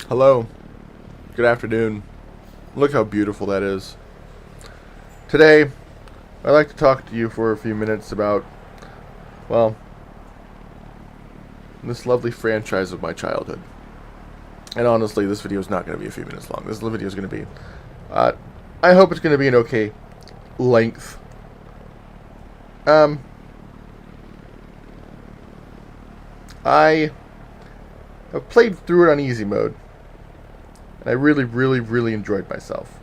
Hello, good afternoon. Look how beautiful that is. Today, I'd like to talk to you for a few minutes about, well, this lovely franchise of my childhood. And honestly, this video is not going to be a few minutes long. This video is going to be, I hope it's going to be an okay length. I have played through it on easy mode. And I really enjoyed myself.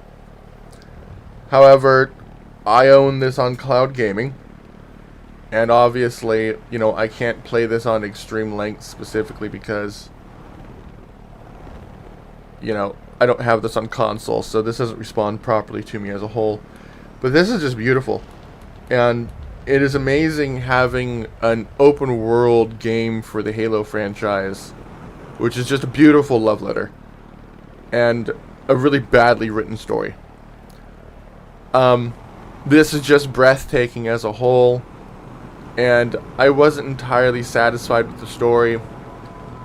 However, I own this on cloud gaming. And obviously, I can't play this on extreme length specifically because, I don't have this on console, so this doesn't respond properly to me as a whole. But this is just beautiful. And it is amazing having an open world game for the Halo franchise, which is just a beautiful love letter. And a really badly written story. This is just breathtaking as a whole, and I wasn't entirely satisfied with the story.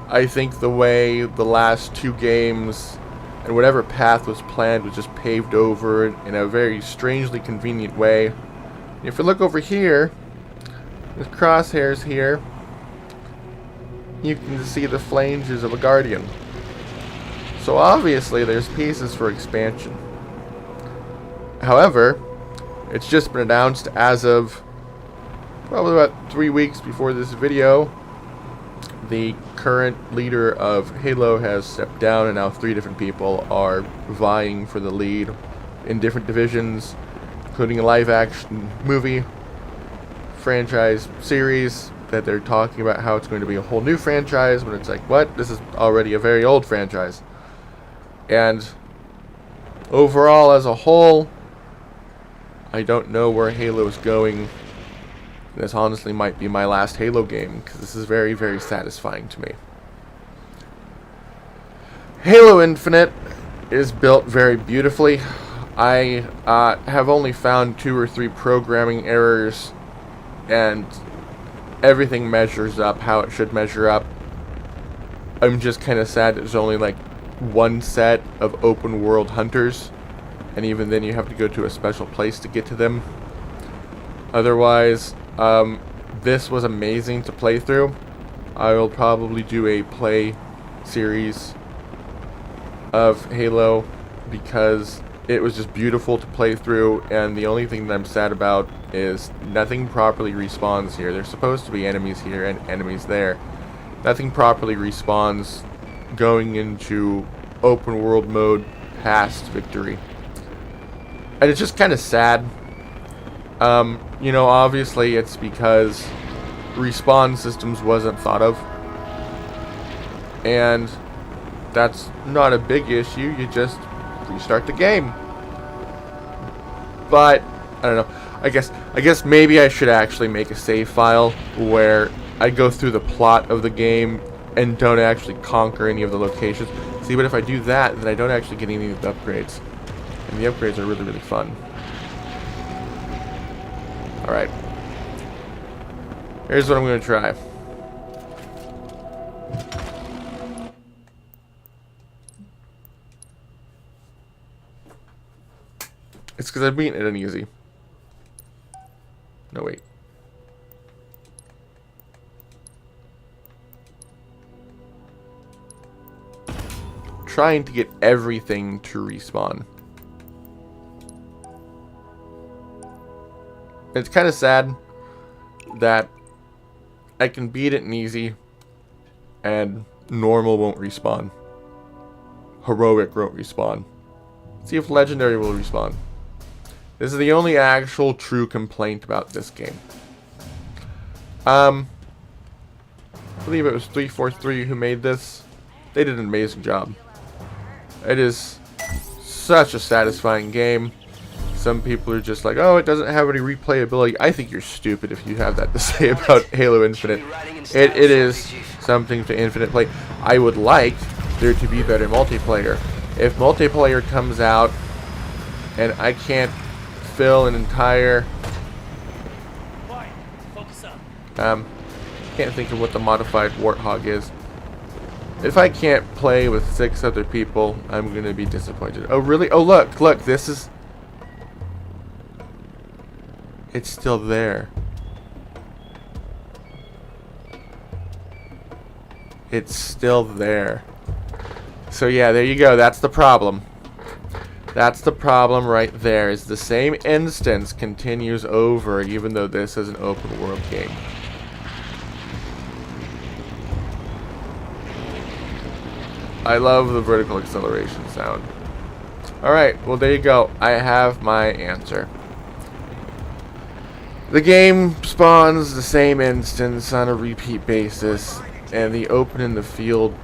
I think the way the last two games and whatever path was planned was just paved over in a very strangely convenient way. If you look over here, with crosshairs here, you can see the flanges of a Guardian. So obviously there's pieces for expansion. However, it's just been announced as of probably about 3 weeks before this video. The current leader of Halo has stepped down, and now 3 different people are vying for the lead in different divisions, including a live action movie franchise series that they're talking about how it's going to be a whole new franchise, when it's like, what? This is already a very old franchise. And overall, as a whole, I don't know where Halo is going. This honestly might be my last Halo game, because this is very satisfying to me. Halo Infinite is built very beautifully. I have only found 2 or 3 programming errors, and everything measures up how it should measure up. I'm just kind of sad there's only like 1 set of open world hunters, and even then you have to go to a special place to get to them. Otherwise, this was amazing to play through. I will probably do a play series of Halo because it was just beautiful to play through, and the only thing that I'm sad about is nothing properly respawns here. There's supposed to be enemies here and enemies there. Nothing properly respawns going into open world mode past victory. And it's just kind of sad. Obviously it's because respawn systems wasn't thought of. And that's not a big issue. You just restart the game. But I don't know. I guess maybe I should actually make a save file where I go through the plot of the game and don't actually conquer any of the locations. See, but if I do that, then I don't actually get any of the upgrades. And the upgrades are really fun. Alright. Here's what I'm going to try. It's because I'm beating it on easy. No, wait. Trying to get everything to respawn. It's kind of sad that I can beat it in easy and normal won't respawn. Heroic won't respawn. See if legendary will respawn. This is the only actual true complaint about this game. I believe it was 343 who made this. They did an amazing job. It is such a satisfying game. Some people are just like, oh, it doesn't have any replayability. I think you're stupid if you have that to say about Halo Infinite. It is something to infinite play. I would like there to be better multiplayer. If multiplayer comes out and I can't fill an entire... Can't think of what the modified Warthog is. If I can't play with 6 other people, I'm gonna be disappointed. Oh, really? Oh, look, this is... It's still there. It's still there. So yeah, there you go. That's the problem. That's the problem right there, is the same instance continues over even though this is an open world game. I love the vertical acceleration sound. Alright, well there you go. I have my answer. The game spawns the same instance on a repeat basis, and the open in the field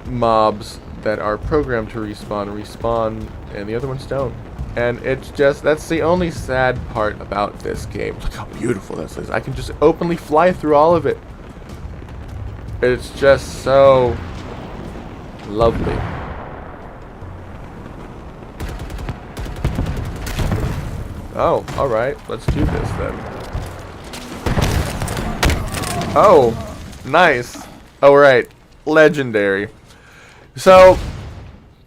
mobs that are programmed to respawn, and the other ones don't. And it's just, that's the only sad part about this game. Look how beautiful this is. I can just openly fly through all of it. It's just so lovely. Oh, alright, let's do this then. Oh, nice. Alright, legendary. So,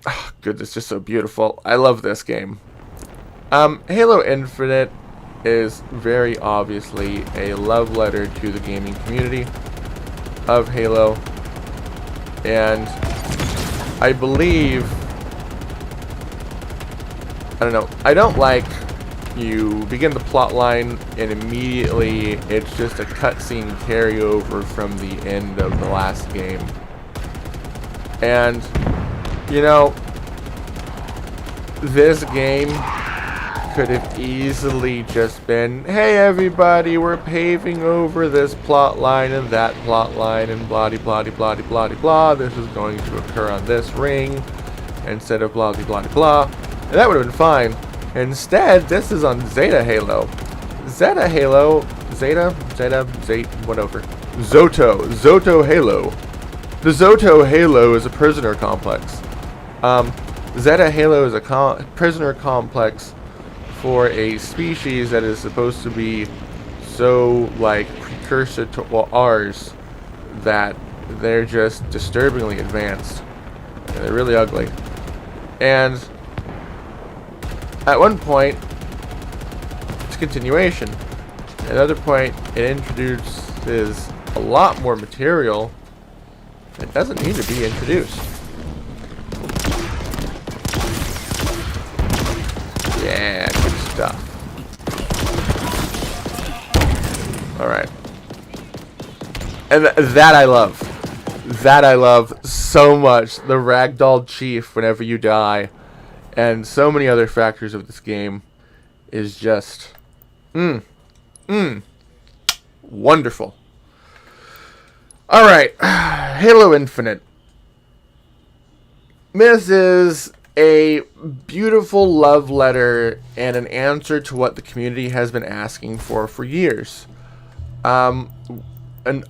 oh, goodness, just so beautiful. I love this game. Halo Infinite is very obviously a love letter to the gaming community of Halo. And I believe, I don't know, I don't like you begin the plot line and immediately it's just a cutscene carryover from the end of the last game. And, you know, this game could have easily just been, hey everybody, we're paving over this plot line and that plot line and blah de blah de blah de blah de blah. This is going to occur on this ring instead of blah de blah de blah. And that would have been fine. Instead, this is on Zeta Halo. Zeta Halo, Zeta, whatever. Zoto Halo. The Zoto Halo is a prisoner complex. Zeta Halo is a prisoner complex for a species that is supposed to be so, like, precursor to ours that they're just disturbingly advanced. And they're really ugly. And at one point, it's a continuation. At another point, it introduces a lot more material that doesn't need to be introduced. Yeah, good stuff. Alright. And that I love. That I love so much. The Ragdoll Chief whenever you die. And so many other factors of this game is just wonderful. Alright, Halo Infinite. This is a beautiful love letter and an answer to what the community has been asking for years. An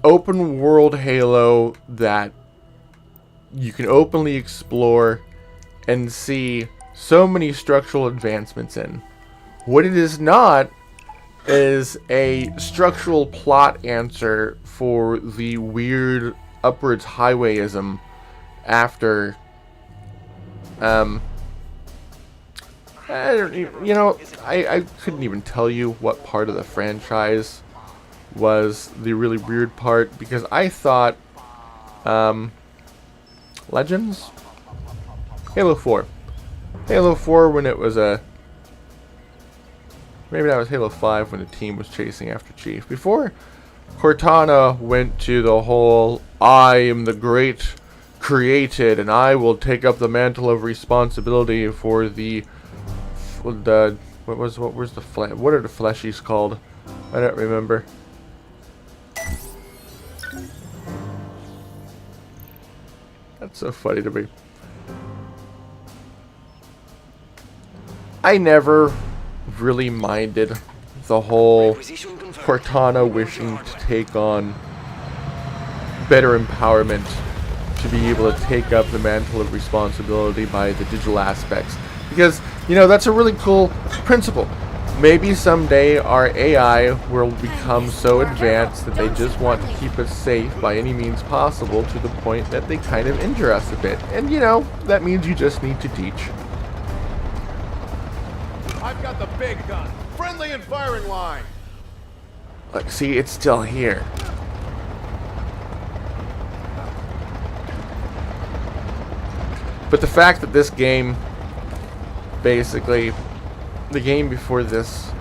open world Halo that you can openly explore and see so many structural advancements in. What it is not is a structural plot answer for the weird upwards highwayism after I don't even, you know, I couldn't even tell you what part of the franchise was the really weird part, because I thought Legends? Halo 4. Halo 4 when it was a... Maybe that was Halo 5 when the team was chasing after Chief. Before Cortana went to the whole, I am the great created and I will take up the mantle of responsibility for the what are the fleshies called? I don't remember. That's so funny to me. I never really minded the whole Cortana wishing to take on better empowerment, to be able to take up the mantle of responsibility by the digital aspects, because, you know, that's a really cool principle. Maybe someday our AI will become so advanced that they just want to keep us safe by any means possible, to the point that they kind of injure us a bit. And you know, that means you just need to teach. I've got the big gun. Friendly and firing line. Look, see, it's still here. But the fact that this game, basically, the game before this,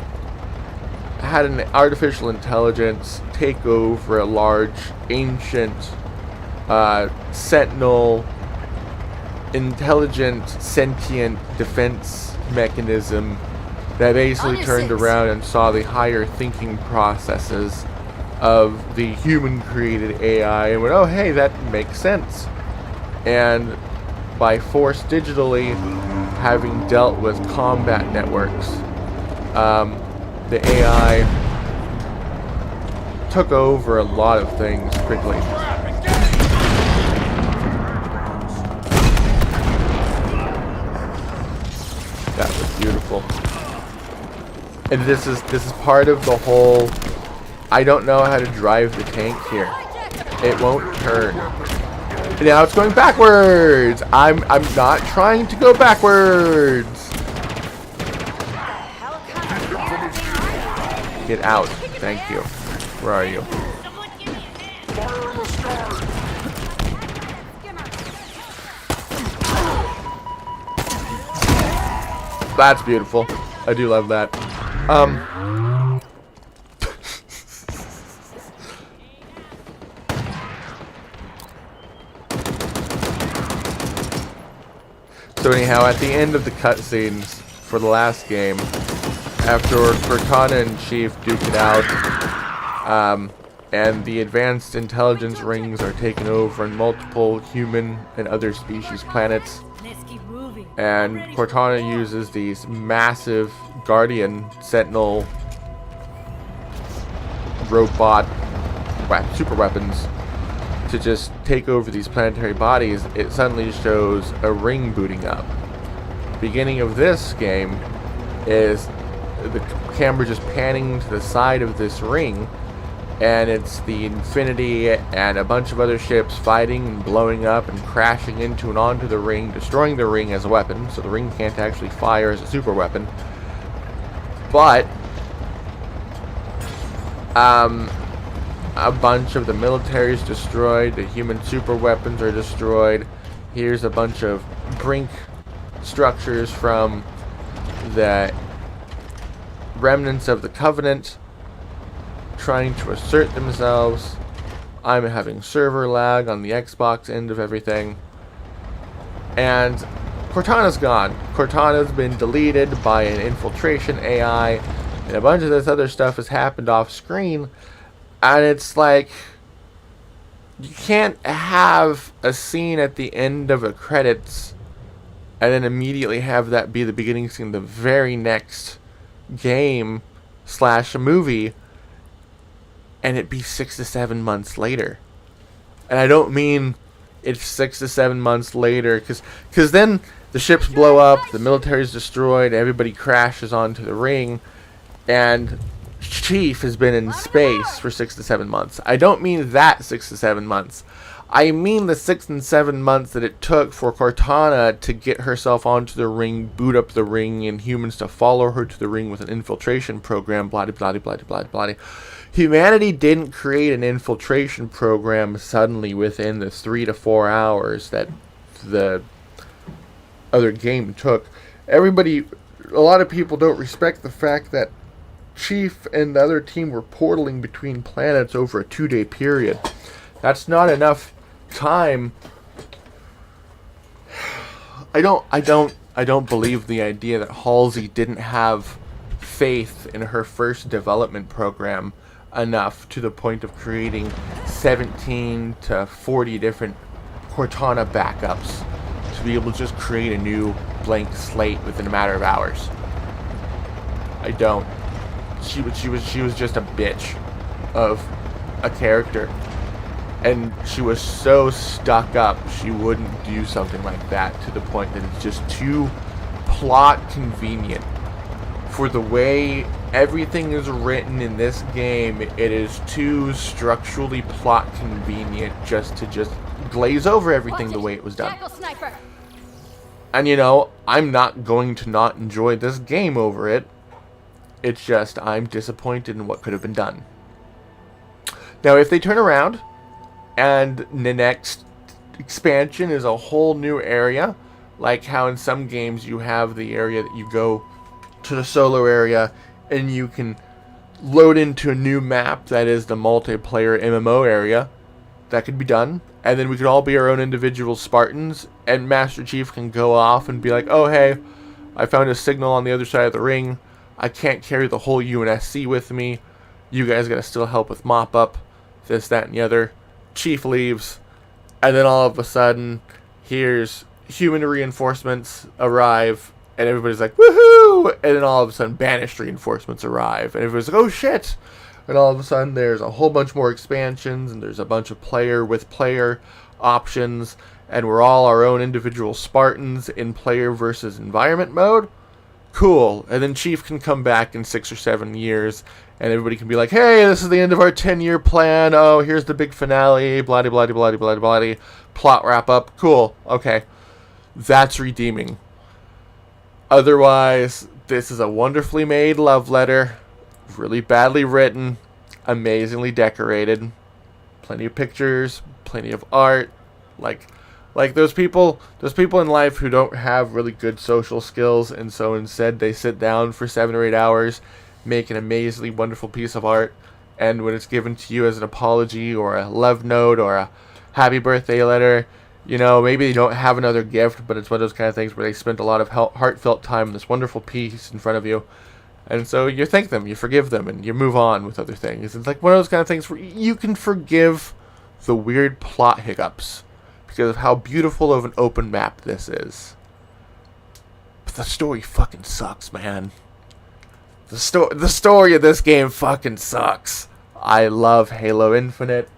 had an artificial intelligence take over a large, ancient, sentinel, intelligent, sentient defense mechanism that basically turned around and saw the higher thinking processes of the human-created AI and went, oh, hey, that makes sense. And by force digitally having dealt with combat networks, the AI took over a lot of things quickly. That was beautiful. And this is part of the whole, I don't know how to drive the tank here. It won't turn. Now it's going backwards. I'm not trying to go backwards. Get out. Thank you. Where are you? That's beautiful. I do love that. So anyhow, at the end of the cutscenes for the last game, after Cortana and Chief duke it out, and the advanced intelligence rings are taken over on multiple human and other species planets, and Cortana uses these massive Guardian Sentinel robot super weapons to just take over these planetary bodies, it suddenly shows a ring booting up. Beginning of this game is the camera just panning to the side of this ring, and it's the Infinity and a bunch of other ships fighting and blowing up and crashing into and onto the ring, destroying the ring as a weapon, so the ring can't actually fire as a super weapon. But a bunch of the military is destroyed, the human super weapons are destroyed. Here's a bunch of brink structures from the remnants of the Covenant trying to assert themselves. I'm having server lag on the Xbox end of everything. And Cortana's gone. Cortana's been deleted by an infiltration AI, and a bunch of this other stuff has happened off screen. And it's like, you can't have a scene at the end of a credits and then immediately have that be the beginning scene of the very next game / movie and it be 6 to 7 months later. And I don't mean it's 6 to 7 months later, because then the ships blow up, the military's destroyed, everybody crashes onto the ring, and Chief has been in space for 6 to 7 months. I don't mean that 6 to 7 months. I mean the 6 and 7 months that it took for Cortana to get herself onto the ring, boot up the ring, and humans to follow her to the ring with an infiltration program, blah, blah, blah, blah, blah, blah. Humanity didn't create an infiltration program suddenly within the 3 to 4 hours that the other game took. A lot of people don't respect the fact that Chief and the other team were portaling between planets over a 2-day period. That's not enough time. I don't believe the idea that Halsey didn't have faith in her first development program enough to the point of creating 17 to 40 different Cortana backups to be able to just create a new blank slate within a matter of hours. I don't. She was just a bitch of a character, and she was so stuck up she wouldn't do something like that, to the point that it's just too plot convenient for the way everything is written in this game, it is too structurally plot convenient just to glaze over everything the way it was done. And you know, I'm not going to not enjoy this game over it. It's just I'm disappointed in what could have been done. Now, if they turn around and the next expansion is a whole new area, like how in some games you have the area that you go to the solo area and you can load into a new map that is the multiplayer MMO area, that could be done. And then we could all be our own individual Spartans, and Master Chief can go off and be like, oh hey, I found a signal on the other side of the ring. I can't carry the whole UNSC with me. You guys gotta still help with mop up, this, that, and the other. Chief leaves, and then all of a sudden, here's human reinforcements arrive, and everybody's like, woohoo! And then all of a sudden, banished reinforcements arrive, and everybody's like, oh shit! And all of a sudden, there's a whole bunch more expansions, and there's a bunch of player-with-player options, and we're all our own individual Spartans in player versus environment mode. Cool. And then Chief can come back in 6 or 7 years, and everybody can be like, hey, this is the end of our 10-year plan. Oh, here's the big finale. Blah, blah, blah, blah, blah, blah. Plot wrap-up. Cool. Okay. That's redeeming. Otherwise, this is a wonderfully made love letter. Really badly written, amazingly decorated, plenty of pictures, plenty of art, like those people in life who don't have really good social skills, and so instead they sit down for 7 or 8 hours, make an amazingly wonderful piece of art, and when it's given to you as an apology or a love note or a happy birthday letter, you know, maybe they don't have another gift, but it's one of those kind of things where they spent a lot of heartfelt time in this wonderful piece in front of you. And so you thank them, you forgive them, and you move on with other things. It's like one of those kind of things where you can forgive the weird plot hiccups because of how beautiful of an open map this is. But the story fucking sucks, man. The story of this game fucking sucks. I love Halo Infinite.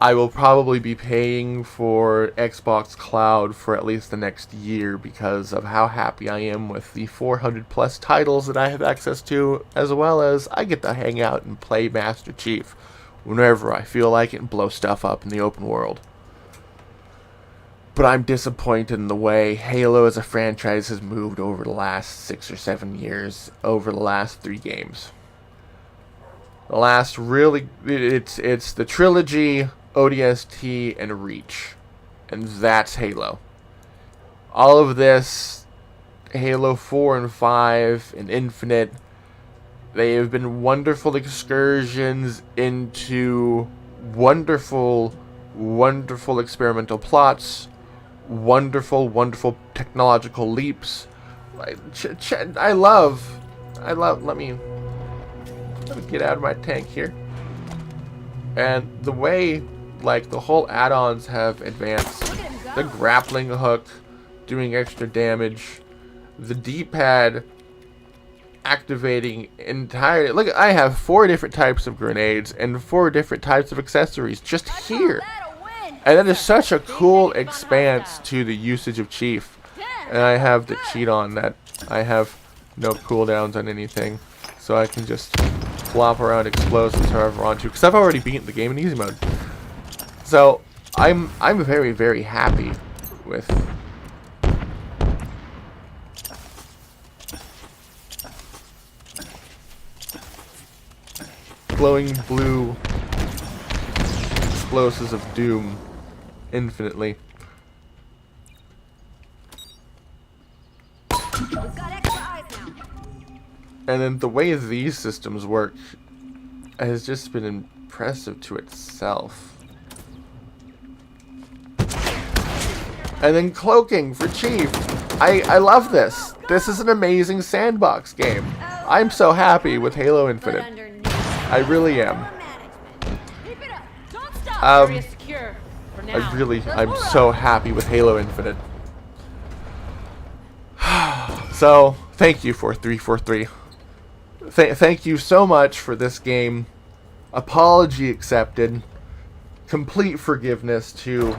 I will probably be paying for Xbox Cloud for at least the next year because of how happy I am with the 400 plus titles that I have access to, as well as I get to hang out and play Master Chief whenever I feel like it and blow stuff up in the open world. But I'm disappointed in the way Halo as a franchise has moved over the last 6 or 7 years, over the last 3 games. The last really, it's the trilogy, ODST, and Reach. And that's Halo. All of this, Halo 4 and 5 and Infinite, they have been wonderful excursions into wonderful, wonderful experimental plots, wonderful, wonderful technological leaps. I love, let me get out of my tank here. And the way, like, the whole add-ons have advanced, the grappling hook doing extra damage, the D-pad activating entirely. Look, I have 4 different types of grenades and 4 different types of accessories just here. And that is such a cool expanse to the usage of Chief. And I have the cheat on that I have no cooldowns on anything, so I can just flop around explosives however I want to, because I've already beaten the game in easy mode. So I'm very, very happy with glowing blue explosives of doom infinitely. We've got extra eyes now. And then the way these systems work has just been impressive to itself. And then cloaking for Chief. I love this. This is an amazing sandbox game. I'm so happy with Halo Infinite. I really am. I'm so happy with Halo Infinite. So, thank you for 343. Thank you so much for this game. Apology accepted. Complete forgiveness to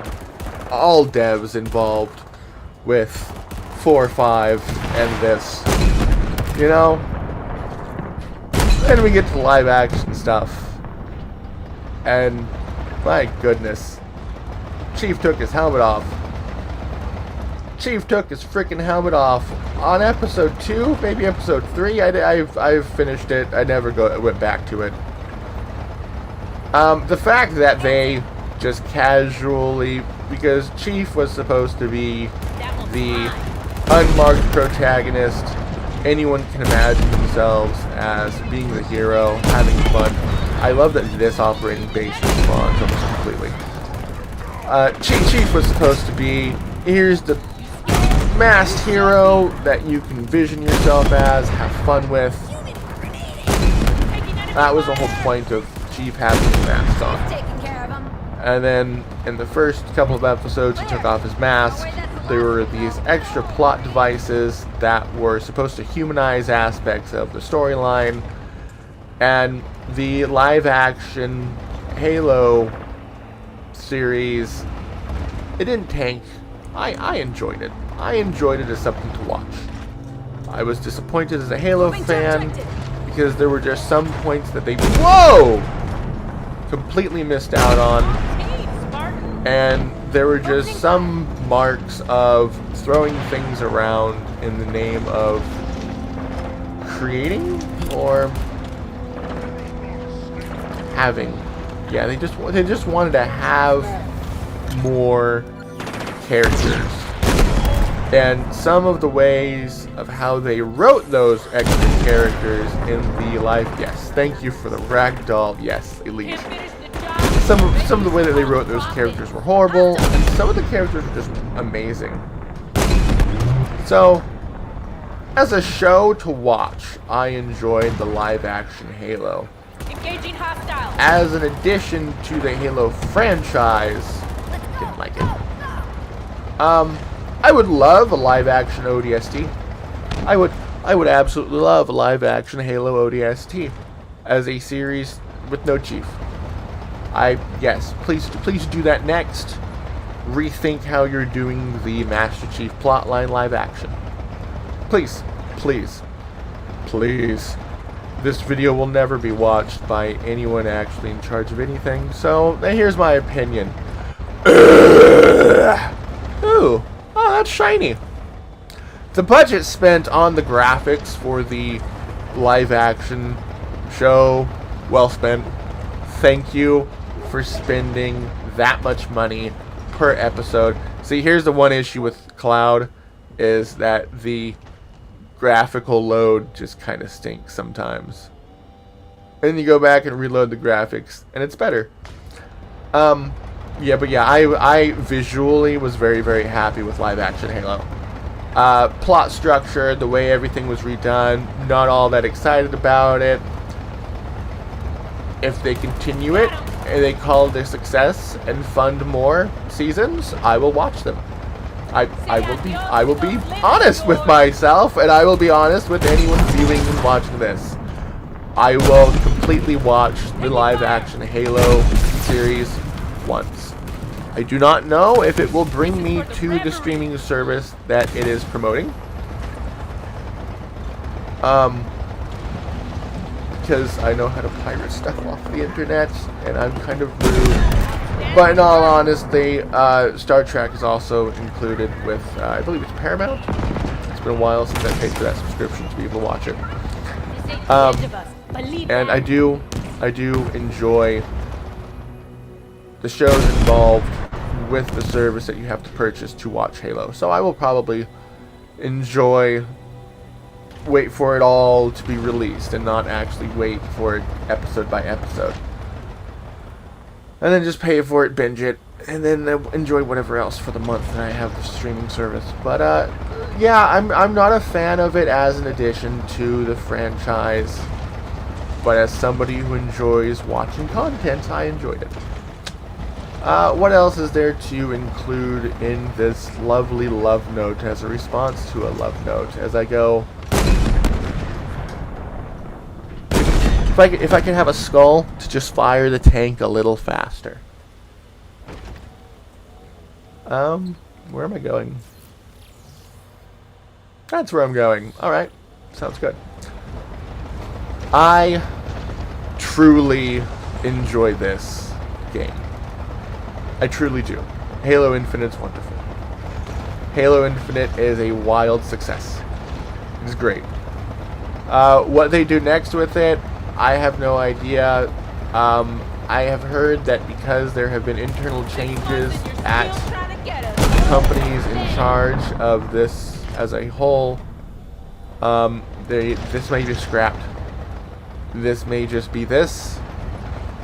all devs involved with 4, 5, and this. You know, Then we get to the live action stuff. And my goodness. Chief took his helmet off. Chief took his freaking helmet off on episode 2, maybe episode 3. I've finished it. I never went back to it. The fact that they just casually, because Chief was supposed to be the unmarked protagonist, anyone can imagine themselves as being the hero, having fun. I love that this operating base responds almost completely. Chief was supposed to be, here's the masked hero that you can envision yourself as, have fun with. That was the whole point of Chief having his mask on. And then in the first couple of episodes he took off his mask. There were these extra plot devices that were supposed to humanize aspects of the storyline. And the live action Halo series, it didn't tank. I enjoyed it. I enjoyed it as something to watch. I was disappointed as a Halo fan because there were just some points that they completely missed out on, and there were just some marks of throwing things around in the name of creating or having. Yeah, they just wanted to have more characters. And some of the ways of how they wrote those extra characters in the live, yes, thank you for the ragdoll, yes, elite. Some of the way that they wrote those characters were horrible, and some of the characters were just amazing. So, as a show to watch, I enjoyed the live action Halo. Engaging hostile. As an addition to the Halo franchise, didn't like it. I would love a live-action ODST. I would absolutely love a live-action Halo ODST as a series with no Chief. Yes, please do that next. Rethink how you're doing the Master Chief plotline live-action. Please, please, please. This video will never be watched by anyone actually in charge of anything. So here's my opinion. Ooh. Oh, that's shiny. The budget spent on the graphics for the live action show, well spent. Thank you for spending that much money per episode. See, here's the one issue with Cloud, is that the graphical load just kind of stinks sometimes. And you go back and reload the graphics, and it's better. Yeah, but yeah, I visually was very, very happy with live action Halo. Plot structure, the way everything was redone, not all that excited about it. If they continue it and they call it a success and fund more seasons, I will watch them. I will be honest with myself, and I will be honest with anyone viewing and watching this. I will completely watch the live action Halo series once. I do not know if it will bring me to the streaming service that it is promoting. Because I know how to pirate stuff off the internet, and I'm kind of rude. But in all honesty, Star Trek is also included with, I believe it's Paramount. It's been a while since I paid for that subscription to be able to watch it. And I do enjoy the shows involved with the service that you have to purchase to watch Halo. So I will probably wait for it all to be released and not actually wait for it episode by episode. And then just pay for it, binge it, and then enjoy whatever else for the month that I have the streaming service. But yeah, I'm not a fan of it as an addition to the franchise. But as somebody who enjoys watching content, I enjoyed it. What else is there to include in this lovely love note as a response to a love note? As I go, if I can have a skull to just fire the tank a little faster. Where am I going? That's where I'm going. All right, sounds good. I truly enjoy this game. I truly do. Halo Infinite's wonderful. Halo Infinite is a wild success. It's great. What they do next with it, I have no idea. I have heard that because there have been internal changes at companies in charge of this as a whole, this may be scrapped. This may just be this,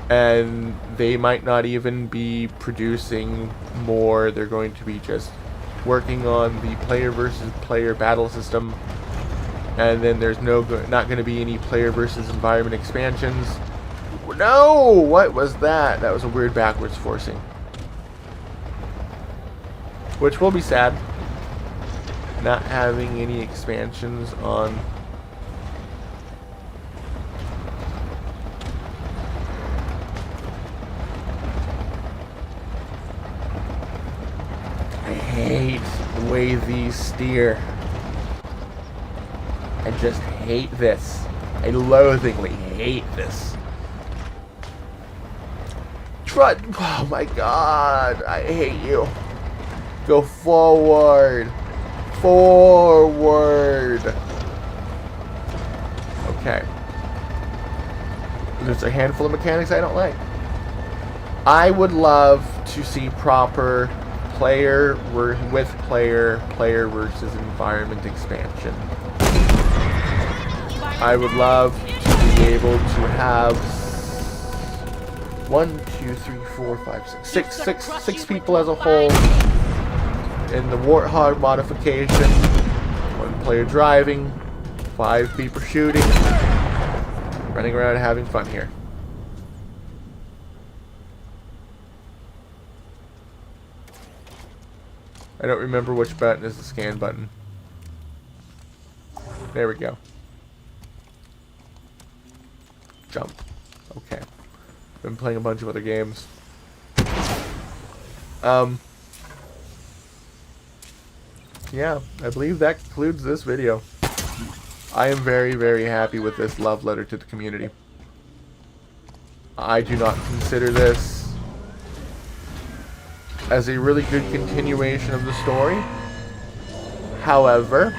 and they might not even be producing more. They're going to be just working on the player versus player battle system, and then there's not going to be any player versus environment expansions. No! What was that? That was a weird backwards forcing. Which will be sad. Not having any expansions on. I hate the way these steer. I just hate this. I loathingly hate this. Oh my god, I hate you. Go forward. Forward. Okay. There's a handful of mechanics I don't like. I would love to see proper player with player versus environment expansion. I would love to be able to have 1, 2, 3, 4, 5, 6, 6 people as a whole in the Warthog modification. 1 player driving, 5 people shooting, running around and having fun here. I don't remember which button is the scan button. There we go. Jump. Okay. Been playing a bunch of other games. Yeah, I believe that concludes this video. I am very, very happy with this love letter to the community. I do not consider this as a really good continuation of the story. However,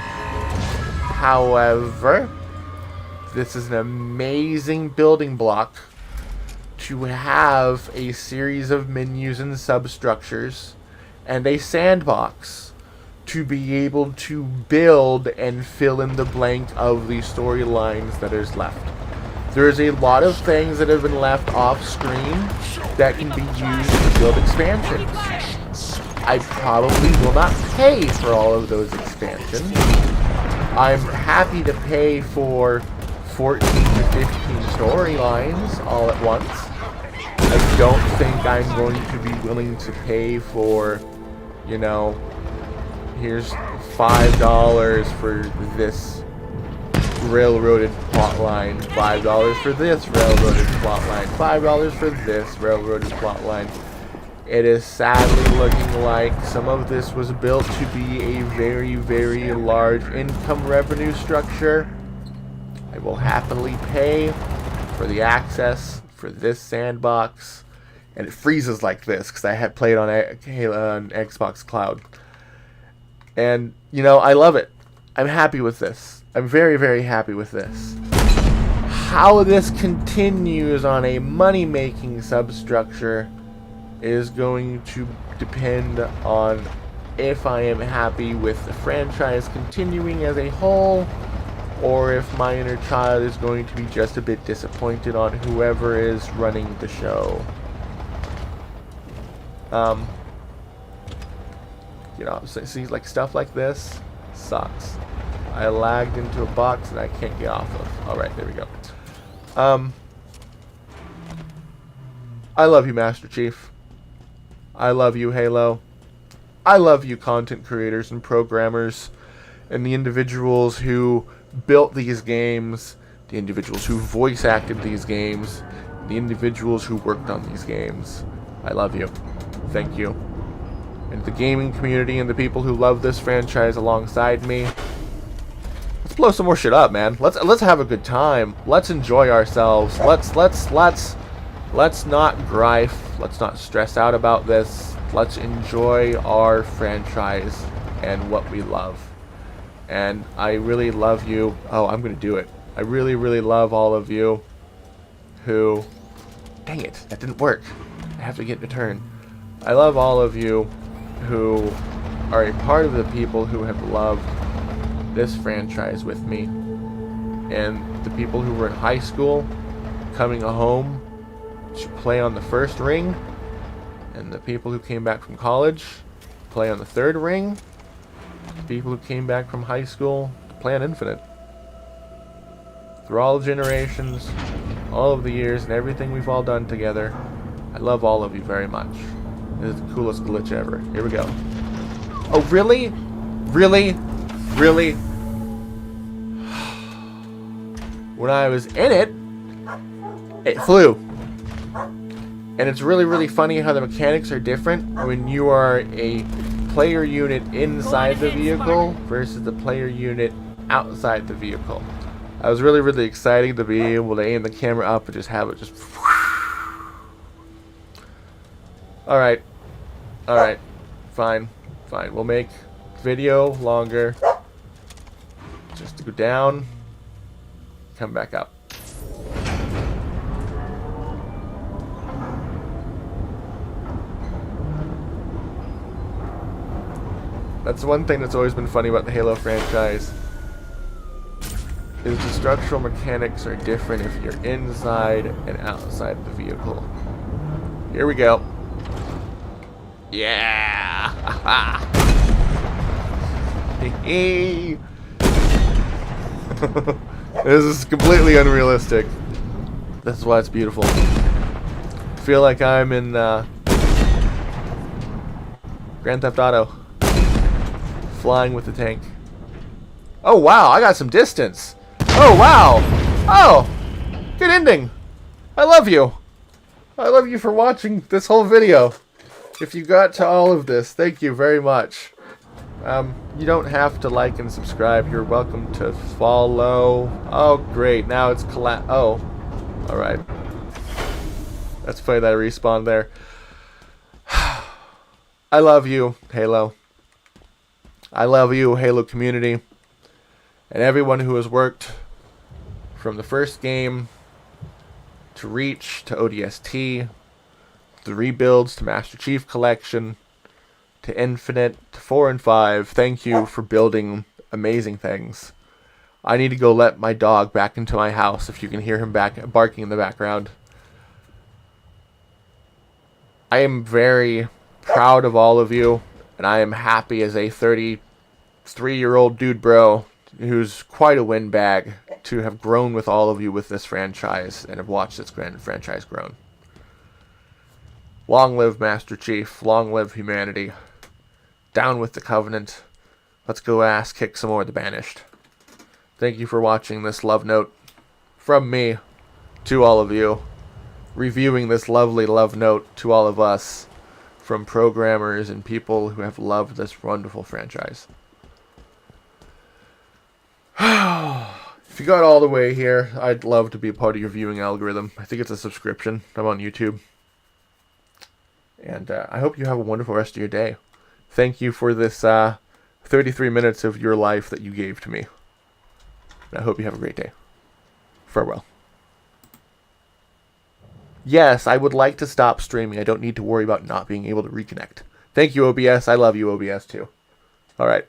this is an amazing building block to have a series of menus and substructures and a sandbox to be able to build and fill in the blank of the storylines that is left. There's a lot of things that have been left off screen that can be used to build expansions. I probably will not pay for all of those expansions. I'm happy to pay for 14 to 15 storylines all at once. I don't think I'm going to be willing to pay for, you know, here's $5 for this railroaded plotline, $5 for this railroaded plotline, $5 for this railroaded plotline. It is sadly looking like some of this was built to be a very, very large income revenue structure. I will happily pay for the access for this sandbox, and it freezes like this because I had played on Xbox Cloud, and you know, I love it. I'm happy with this. I'm very, very happy with this. How this continues on a money-making substructure is going to depend on if I am happy with the franchise continuing as a whole, or if my inner child is going to be just a bit disappointed on whoever is running the show. You know, see, like stuff like this sucks. I lagged into a box that I can't get off of. Alright, there we go. I love you, Master Chief. I love you, Halo. I love you, content creators and programmers, and the individuals who built these games, the individuals who voice acted these games, the individuals who worked on these games. I love you. Thank you. And the gaming community and the people who love this franchise alongside me, let's blow some more shit up, man. Let's have a good time. Let's enjoy ourselves. Let's not gripe. Let's not stress out about this. Let's enjoy our franchise and what we love. And I really love you. Oh, I'm gonna do it. I really, really love all of you who... Dang it, that didn't work. I have to get a turn. I love all of you who are a part of the people who have loved this franchise with me. And the people who were in high school, coming home to play on the first ring. And the people who came back from college, play on the third ring. The people who came back from high school, to play on Infinite. Through all generations, all of the years, and everything we've all done together, I love all of you very much. This is the coolest glitch ever. Here we go. Oh, really? Really? Really? When I was in it, it flew. And it's really, really funny how the mechanics are different when you are a player unit inside the vehicle versus the player unit outside the vehicle. I was really, really excited to be able to aim the camera up and just have it just... Alright. Alright. Fine. Fine. We'll make video longer. Just to go down. Come back up. That's one thing that's always been funny about the Halo franchise. Is the structural mechanics are different if you're inside and outside the vehicle. Here we go. Yeah! This is completely unrealistic. This is why it's beautiful. I feel like I'm in Grand Theft Auto. Flying with the tank. Oh wow, I got some distance. Oh wow. Oh, good ending. I love you. I love you for watching this whole video. If you got to all of this, thank you very much. You don't have to like and subscribe. You're welcome to follow. Oh great, now it's oh, all right. That's funny that I respawned there. I love you, Halo. I love you, Halo community, and everyone who has worked from the first game to Reach to ODST, the rebuilds to Master Chief Collection, to Infinite, to 4 and 5. Thank you for building amazing things. I need to go let my dog back into my house if you can hear him back barking in the background. I am very proud of all of you. And I am happy as a 33-year-old dude bro who's quite a windbag to have grown with all of you with this franchise and have watched this grand franchise grown. Long live Master Chief. Long live humanity. Down with the Covenant. Let's go ass kick some more of the Banished. Thank you for watching this love note from me to all of you. Reviewing this lovely love note to all of us. From programmers and people who have loved this wonderful franchise. If you got all the way here, I'd love to be a part of your viewing algorithm. I think it's a subscription. I'm on YouTube. And I hope you have a wonderful rest of your day. Thank you for this 33 minutes of your life that you gave to me. And I hope you have a great day. Farewell. Yes, I would like to stop streaming. I don't need to worry about not being able to reconnect. Thank you, OBS. I love you, OBS, too. All right.